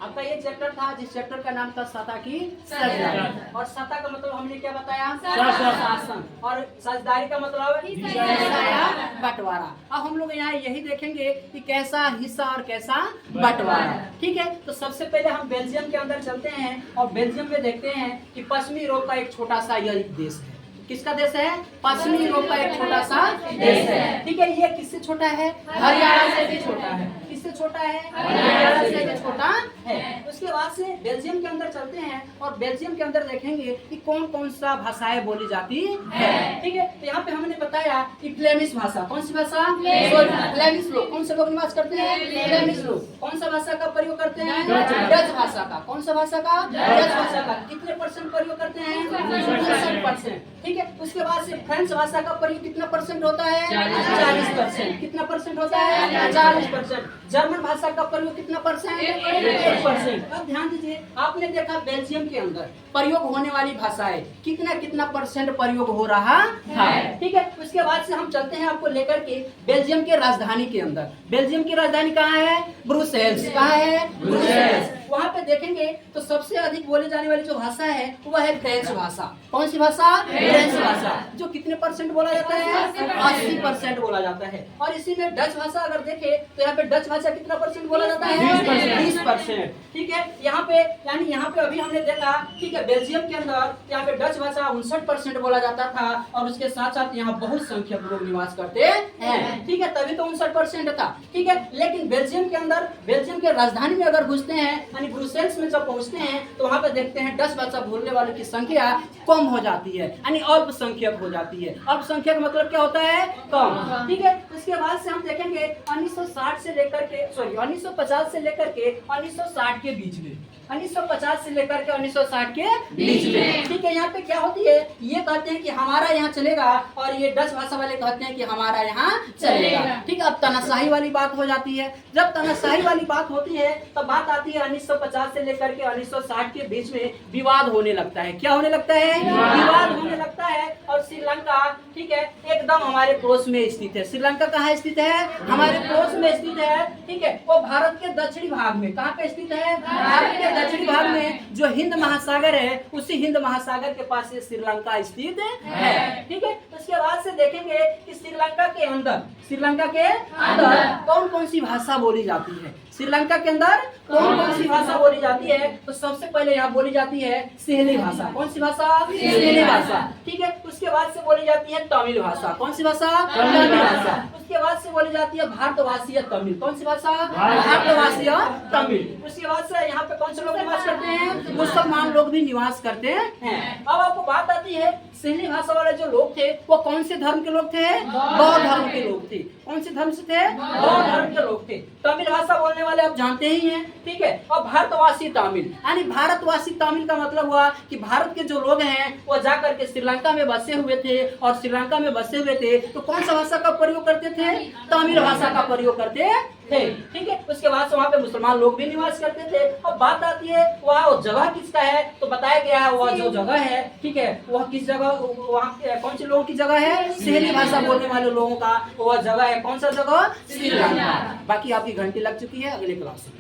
आपका ये चैप्टर था जिस चैप्टर का नाम था सत्ता की साझेदारी। और सत्ता का मतलब हमने क्या बताया? शासन। और साझेदारी का मतलब हिस्सा या बंटवारा। अब हम लोग यहाँ यही देखेंगे कि कैसा हिस्सा और कैसा बंटवारा। ठीक है, तो सबसे पहले हम बेल्जियम के अंदर चलते हैं और बेल्जियम में देखते हैं कि पश्चिमी यूरोप का एक छोटा सा यह देश है। किसका देश है? पश्चिमी यूरोप का एक छोटा सा देश है। ठीक है, ये किससे छोटा है? हरियाणा से भी छोटा है। किससे छोटा है? हरियाणा से भी छोटा है। उसके बाद से बेल्जियम के अंदर चलते हैं और बेल्जियम के अंदर देखेंगे कि कौन कौन सा भाषाएं बोली जाती है। ठीक है, तो यहाँ पे हमने बताया कि फ्लेमिश भाषा। कौन सी भाषा? फ्लेमिश लोग। कौन से लोग निवास करते हैं? फ्लेमिश लोग। कौन सा भाषा का प्रयोग करते हैं? डच भाषा का। कौन सा भाषा का? डच भाषा का। कितने परसेंट प्रयोग करते हैं? 60%। ठीक है, उसके बाद से फ्रेंच भाषा का प्रयोग कितना परसेंट होता है? 40%। कितना परसेंट होता है? 40%। जर्मन भाषा का प्रयोग कितना परसेंट? 1%। अब ध्यान दीजिए, आपने देखा बेल्जियम के अंदर प्रयोग होने वाली भाषाएं कितना परसेंट प्रयोग हो रहा था। ठीक है, उसके बाद से हम चलते हैं आपको लेकर के बेल्जियम के राजधानी के अंदर। बेल्जियम की राजधानी कहाँ है? ब्रुसेल्स। कहाँ है? ब्रुसेल्स। वहाँ पे देखेंगे तो सबसे अधिक बोली जाने वाली जो भाषा है वह है फ्रेंच भाषा। कौन सी भाषा? फ्रेंच भाषा। जो कितने परसेंट बोला जाता है? 80% बोला जाता है। और इसी में डच भाषा अगर देखें तो यहाँ पे डच भाषा कितना परसेंट बोला जाता है? 20%। ठीक है, यहाँ पे यानी यहाँ पे अभी हमने देखा, ठीक है, बेल्जियम के अंदर यहाँ पे डच भाषा 59% बोला जाता था और उसके साथ साथ यहाँ बहुत संख्यक लोग निवास करते हैं। ठीक है, तभी तो 59% था। ठीक है, लेकिन बेल्जियम के अंदर बेल्जियम के राजधानी में अगर घुसते हैं यानी ब्रुसेल्स में जब पहुंचते हैं तो वहाँ पे देखते हैं डच भाषा बोलने वालों की संख्या कम हो जाती है यानी अल्पसंख्यक हो जाती है। अल्पसंख्यक मतलब क्या होता है? कम। ठीक है, उसके बाद से हम देखेंगे 1960 से लेकर के 1950 से लेकर के 1960 के बीच में 1950 से लेकर के 1960 के बीच में। ठीक है, यहाँ पे क्या होती है? ये कहते हैं कि हमारा यहाँ चलेगा और ये डच भाषा वाले कहते हैं कि हमारा यहाँ चलेगा। ठीक है, अब तानाशाही वाली बात हो जाती है। जब तानाशाही वाली बात होती है तब बात आती है 1950 से लेकर के 1960 के बीच में विवाद होने लगता है। क्या होने लगता है? विवाद होने लगता है। और श्रीलंका, ठीक है, एकदम हमारे पड़ोस में स्थित है। श्रीलंका कहाँ स्थित है? हमारे पड़ोस में स्थित है। ठीक है, वो भारत के दक्षिणी भाग में। कहाँ पे स्थित है? भारत के दक्षिणी भाग में जो हिंद महासागर है उसी हिंद महासागर के पास ये श्रीलंका स्थित है। ठीक है, उसके बाद से देखेंगे कि श्रीलंका के अंदर कौन कौन सी भाषा बोली जाती है। श्रीलंका के अंदर कौन कौन सी भाषा बोली जाती है? तो सबसे पहले यहाँ बोली जाती है सहेली भाषा। कौन सी भाषा? सहेली भाषा। ठीक है, उसके बाद से बोली जाती है तमिल भाषा। कौन सी भाषा? तमिल भाषा। उसके बाद से बोली जाती है भारतवासीय तमिल। कौन सी भाषा? भारतवासीय तमिल। उसके बाद से यहाँ पे कौन से लोग निवास करते हैं? मुसलमान लोग भी निवास करते हैं। अब आपको बात आती है सहेली भाषा वाले जो लोग थे वो कौन से धर्म के लोग थे? बौद्ध धर्म के लोग थे। कौन से धर्म से थे? बौद्ध धर्म के लोग थे। तमिल भाषा बोलने वाले आप जानते ही हैं। ठीक है, और भारतवासी तमिल यानी भारतवासी तमिल का मतलब हुआ कि भारत के जो लोग हैं वो जाकर के श्रीलंका में बसे हुए थे और श्रीलंका में बसे हुए थे तो कौन सा भाषा का प्रयोग करते थे? तमिल भाषा का प्रयोग करते थे। ठीक है, उसके बाद से वहाँ पे मुसलमान लोग भी निवास करते थे। अब बात आती है वह जगह किसका है? तो बताया गया है वह जो जगह है, ठीक है, वह किस जगह, वहाँ कौन से लोगों की जगह है? सहेली भाषा बोलने वाले लोगों का वह जगह है। कौन सा जगह? श्रीलंका। बाकी आपकी घंटी लग चुकी है, अगले क्लास में।